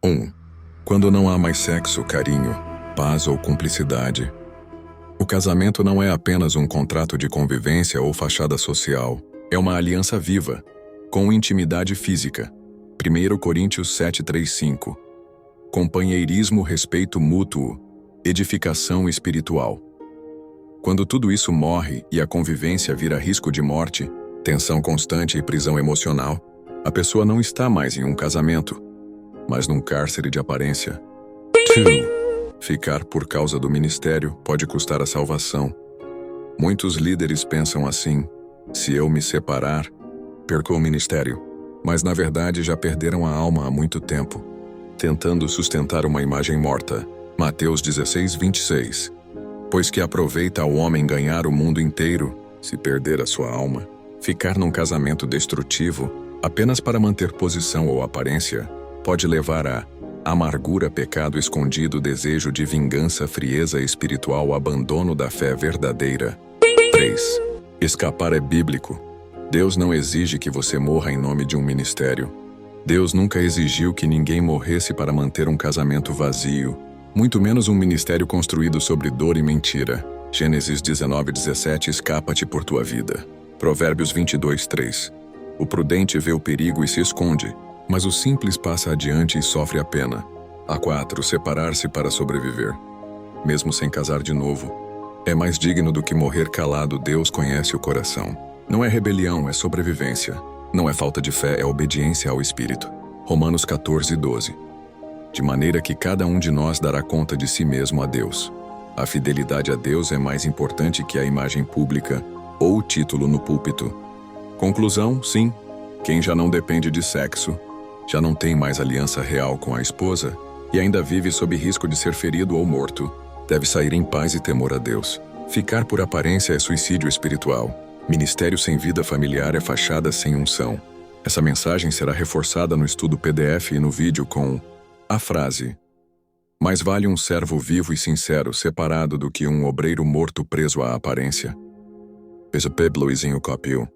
1. Quando não há mais sexo, carinho, paz ou cumplicidade. O casamento não é apenas um contrato de convivência ou fachada social. É uma aliança viva, com intimidade física. 1 Coríntios 7:3-5. Companheirismo, respeito mútuo, edificação espiritual. Quando tudo isso morre e a convivência vira risco de morte, tensão constante e prisão emocional, a pessoa não está mais em um casamento, mas num cárcere de aparência. 2. Ficar por causa do ministério pode custar a salvação. Muitos líderes pensam assim: se eu me separar, perco o ministério. Mas na verdade já perderam a alma há muito tempo, tentando sustentar uma imagem morta. Mateus 16:26. Pois que aproveita ao homem ganhar o mundo inteiro, se perder a sua alma. Ficar num casamento destrutivo, apenas para manter posição ou aparência, pode levar a amargura, pecado escondido, desejo de vingança, frieza espiritual, abandono da fé verdadeira. 3. Escapar é bíblico. Deus não exige que você morra em nome de um ministério. Deus nunca exigiu que ninguém morresse para manter um casamento vazio, muito menos um ministério construído sobre dor e mentira. Gênesis 19:17. Escapa-te por tua vida. Provérbios 22:3. O prudente vê o perigo e se esconde, mas o simples passa adiante e sofre a pena. 4. Separar-se para sobreviver. Mesmo sem casar de novo, é mais digno do que morrer calado. Deus conhece o coração. Não é rebelião, é sobrevivência. Não é falta de fé, é obediência ao Espírito. Romanos 14:12. De maneira que cada um de nós dará conta de si mesmo a Deus. A fidelidade a Deus é mais importante que a imagem pública ou o título no púlpito. Conclusão, sim. Quem já não depende de sexo, já não tem mais aliança real com a esposa e ainda vive sob risco de ser ferido ou morto, deve sair em paz e temor a Deus. Ficar por aparência é suicídio espiritual. Ministério sem vida familiar é fachada sem unção. Essa mensagem será reforçada no estudo PDF e no vídeo com a frase: mais vale um servo vivo e sincero separado do que um obreiro morto preso à aparência. P. Luizinho Copil.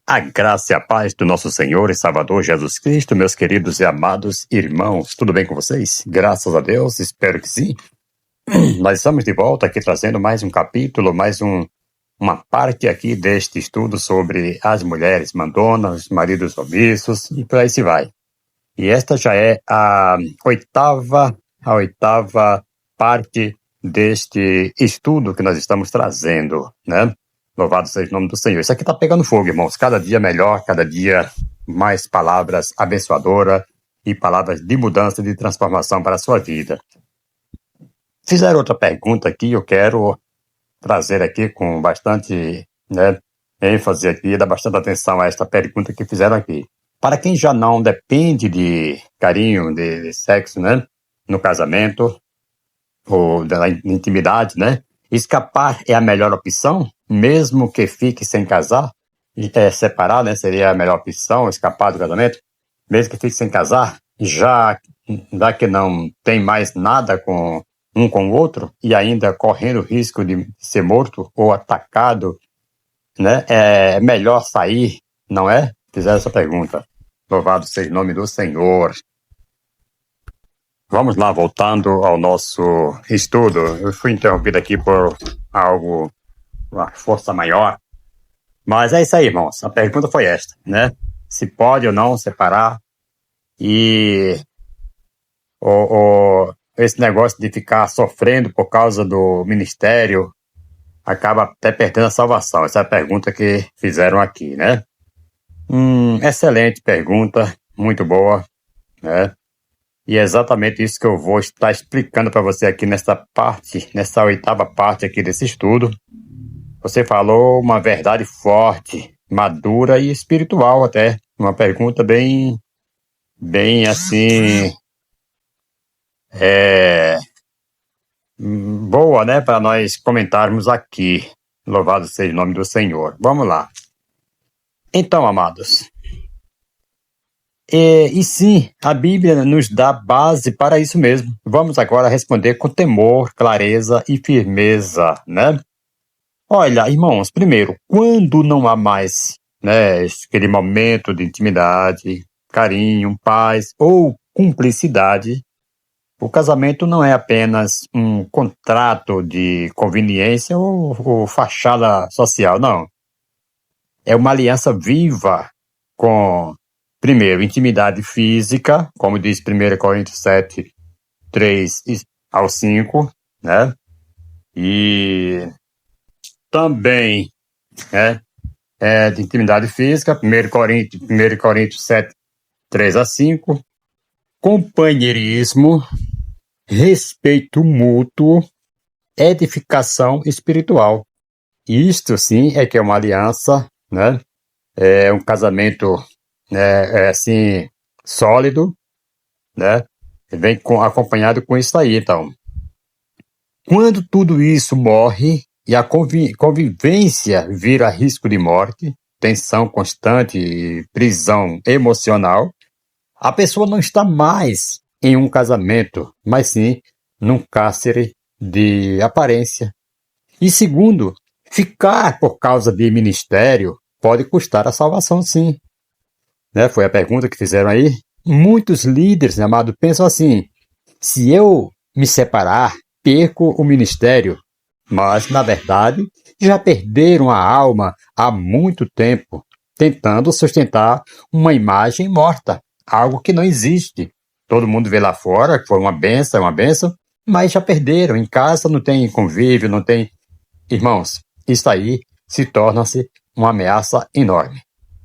A graça e a paz do nosso Senhor e Salvador Jesus Cristo, meus queridos e amados irmãos, tudo bem com vocês? Graças a Deus, espero que sim. Nós estamos de volta aqui trazendo mais um capítulo, uma parte aqui deste estudo sobre as mulheres mandonas, maridos omissos e por aí se vai. E esta já é a oitava parte deste estudo que nós estamos trazendo, né? Louvado seja o nome do Senhor. Isso aqui tá pegando fogo, irmãos. Cada dia melhor, cada dia mais palavras abençoadoras e palavras de mudança, de transformação para a sua vida. Fizeram outra pergunta aqui, eu quero trazer aqui com bastante ênfase aqui, dar bastante atenção a esta pergunta que fizeram aqui. Para quem já não depende de carinho, de sexo, né, no casamento ou da intimidade, né, escapar é a melhor opção, mesmo que fique sem casar, separar, né, seria a melhor opção, escapar do casamento, mesmo que fique sem casar, já que não tem mais nada com um com o outro e ainda correndo o risco de ser morto ou atacado, né, é melhor sair, não é? Fizeram essa pergunta. Louvado seja o nome do Senhor. Vamos lá, voltando ao nosso estudo. Eu fui interrompido aqui por uma força maior. Mas é isso aí, irmãos. A pergunta foi esta, né? Se pode ou não separar. E esse negócio de ficar sofrendo por causa do ministério acaba até perdendo a salvação. Essa é a pergunta que fizeram aqui, né? Excelente pergunta, muito boa, né? E é exatamente isso que eu vou estar explicando para você aqui nessa oitava parte aqui desse estudo. Você falou uma verdade forte, madura e espiritual até. Uma pergunta bem assim, boa, né? Para nós comentarmos aqui. Louvado seja o nome do Senhor. Vamos lá. Então, amados, e sim, a Bíblia nos dá base para isso mesmo. Vamos agora responder com temor, clareza e firmeza, né? Olha, irmãos, primeiro, quando não há mais, né, aquele momento de intimidade, carinho, paz ou cumplicidade. O casamento não é apenas um contrato de conveniência ou fachada social, não. É uma aliança viva com, primeiro, intimidade física, como diz 1 Coríntios 7, 3 ao 5, né? E também, né, de intimidade física, 1 Coríntios 7, 3 a 5, companheirismo, respeito mútuo, edificação espiritual. Isto, sim, é que é uma aliança, né? É um casamento, né, assim, sólido, né? Vem acompanhado com isso aí, então. Quando tudo isso morre e a convivência vira risco de morte, tensão constante e prisão emocional, a pessoa não está mais em um casamento, mas sim num cárcere de aparência. E segundo, ficar por causa de ministério pode custar a salvação, sim. Né? Foi a pergunta que fizeram aí. Muitos líderes, amado, pensam assim: se eu me separar, perco o ministério. Mas, na verdade, já perderam a alma há muito tempo, tentando sustentar uma imagem morta, algo que não existe. Todo mundo vê lá fora que foi uma benção, mas já perderam. Em casa não tem convívio, não tem... Irmãos, isso aí se torna-se uma ameaça enorme.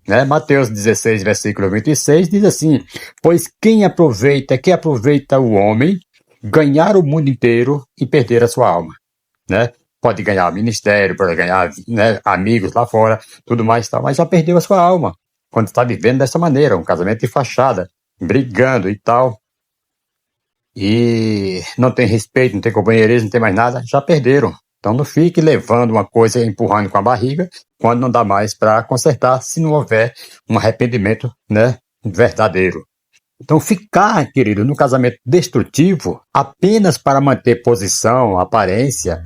Né? Mateus 16, versículo 26, diz assim: pois quem aproveita o homem ganhar o mundo inteiro e perder a sua alma. Né? Pode ganhar ministério, pode ganhar, né, amigos lá fora, tudo mais, tal, mas já perdeu a sua alma quando está vivendo dessa maneira, um casamento de fachada, brigando e tal, e não tem respeito, não tem companheirismo, não tem mais nada, já perderam. Então não fique levando uma coisa, empurrando com a barriga, quando não dá mais para consertar, se não houver um arrependimento, né, verdadeiro. Então ficar, querido, no casamento destrutivo, apenas para manter posição, aparência,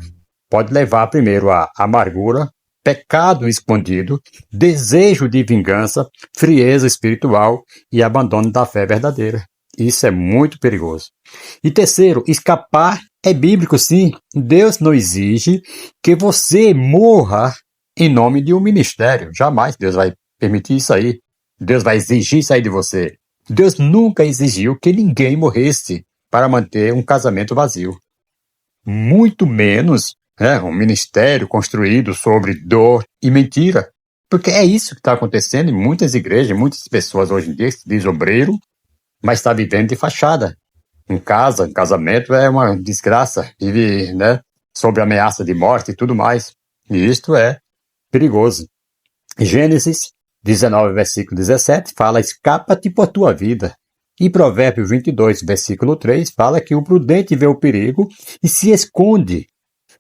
pode levar primeiro a amargura, pecado escondido, desejo de vingança, frieza espiritual e abandono da fé verdadeira. Isso é muito perigoso. E terceiro, escapar é bíblico, sim. Deus não exige que você morra em nome de um ministério. Jamais Deus vai permitir isso aí. Deus vai exigir isso aí de você. Deus nunca exigiu que ninguém morresse para manter um casamento vazio. Muito menos um ministério construído sobre dor e mentira. Porque é isso que está acontecendo em muitas igrejas, muitas pessoas hoje em dia se diz obreiro, mas está vivendo de fachada. Em casa, em casamento é uma desgraça, vive, né, sob ameaça de morte e tudo mais. E isto é perigoso. Gênesis 19, versículo 17, fala: escapa-te por tua vida. E Provérbios 22, versículo 3, fala que o prudente vê o perigo e se esconde,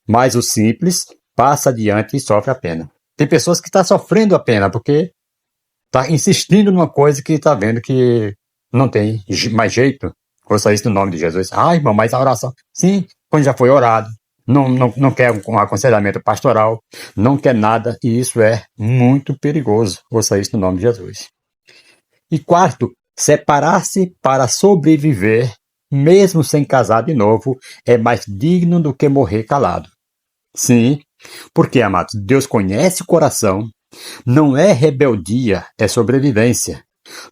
mas o simples passa adiante e sofre a pena. Tem pessoas que estão sofrendo a pena porque está insistindo numa coisa que está vendo que não tem mais jeito. Ouça isso no nome de Jesus. Ah, irmão, mas a oração... Sim, quando já foi orado, não quer um aconselhamento pastoral, não quer nada, e isso é muito perigoso. Ouça isso no nome de Jesus. E quarto, separar-se para sobreviver, mesmo sem casar de novo, é mais digno do que morrer calado. Sim, porque, amados, Deus conhece o coração, não é rebeldia, é sobrevivência.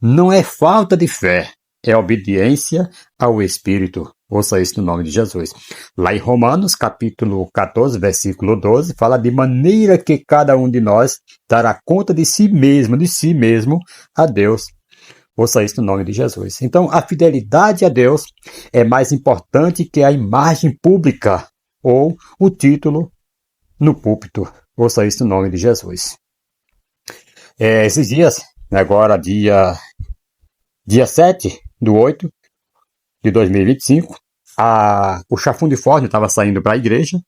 Não é falta de fé, é obediência ao Espírito. Ouça isso no nome de Jesus. Lá em Romanos, capítulo 14, versículo 12, fala: de maneira que cada um de nós dará conta de si mesmo a Deus. Ouça isso no nome de Jesus. Então, a fidelidade a Deus é mais importante que a imagem pública ou o título no púlpito. Ouça isso no nome de Jesus. Esses dias, agora dia 7/8 de 2025, o chafundifórnio estava saindo para a igreja,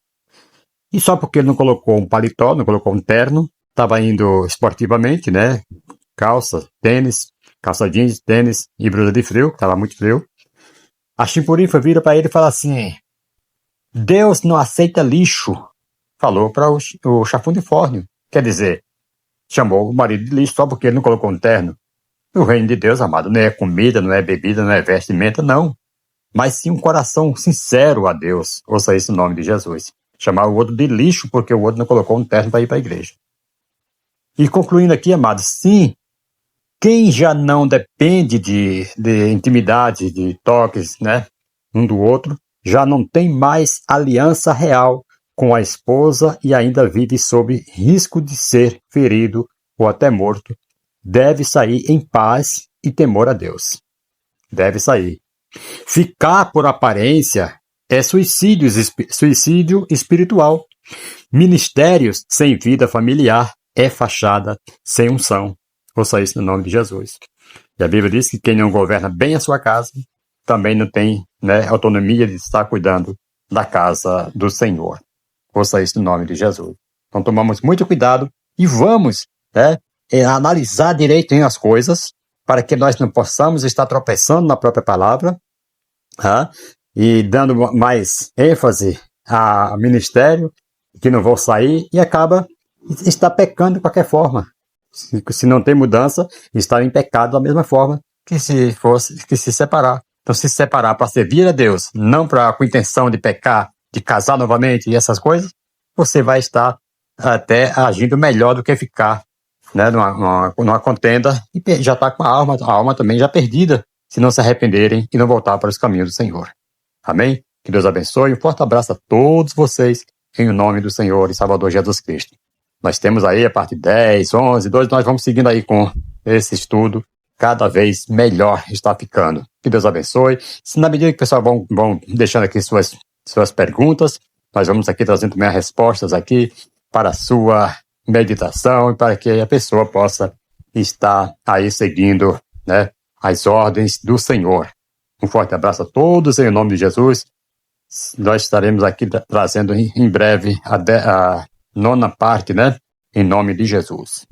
e só porque ele não colocou um paletó, não colocou um terno, estava indo esportivamente, né? Calça jeans, tênis e blusa de frio, que estava muito frio. A chimpurifa vira para ele e fala assim: Deus não aceita lixo. Falou para o chafundifórnio. Quer dizer, chamou o marido de lixo só porque ele não colocou um terno. O reino de Deus, amado, não é comida, não é bebida, não é vestimenta, não. Mas sim um coração sincero a Deus. Ouça isso no nome de Jesus. Chamar o outro de lixo porque o outro não colocou um terno para ir para a igreja. E concluindo aqui, amados, sim, quem já não depende de intimidade, de toques, né, um do outro, já não tem mais aliança real com a esposa e ainda vive sob risco de ser ferido ou até morto, deve sair em paz e temor a Deus. Deve sair. Ficar por aparência é suicídio espiritual. Ministérios sem vida familiar é fachada sem unção. Ouça isso no nome de Jesus. E a Bíblia diz que quem não governa bem a sua casa também não tem, né, autonomia de estar cuidando da casa do Senhor. Ouça isso no nome de Jesus. Então tomamos muito cuidado e vamos, né, analisar direito as coisas para que nós não possamos estar tropeçando na própria palavra, e dando mais ênfase a ministério que não vão sair e acaba está pecando de qualquer forma. Se não tem mudança, está em pecado da mesma forma que se separar. Então, se separar para servir a Deus, não com intenção de pecar, de casar novamente e essas coisas, você vai estar até agindo melhor do que ficar, né, numa contenda e já está com a alma também já perdida, se não se arrependerem e não voltar para os caminhos do Senhor. Amém? Que Deus abençoe. Um forte abraço a todos vocês, em nome do Senhor e Salvador Jesus Cristo. Nós temos aí a parte 10, 11, 12, nós vamos seguindo aí com esse estudo, cada vez melhor está ficando. Que Deus abençoe. Se na medida que o pessoal vão deixando aqui suas perguntas, nós vamos aqui trazendo também as respostas aqui para a sua meditação e para que a pessoa possa estar aí seguindo, né, as ordens do Senhor. Um forte abraço a todos em nome de Jesus. Nós estaremos aqui trazendo em breve a 9ª parte, né? Em nome de Jesus.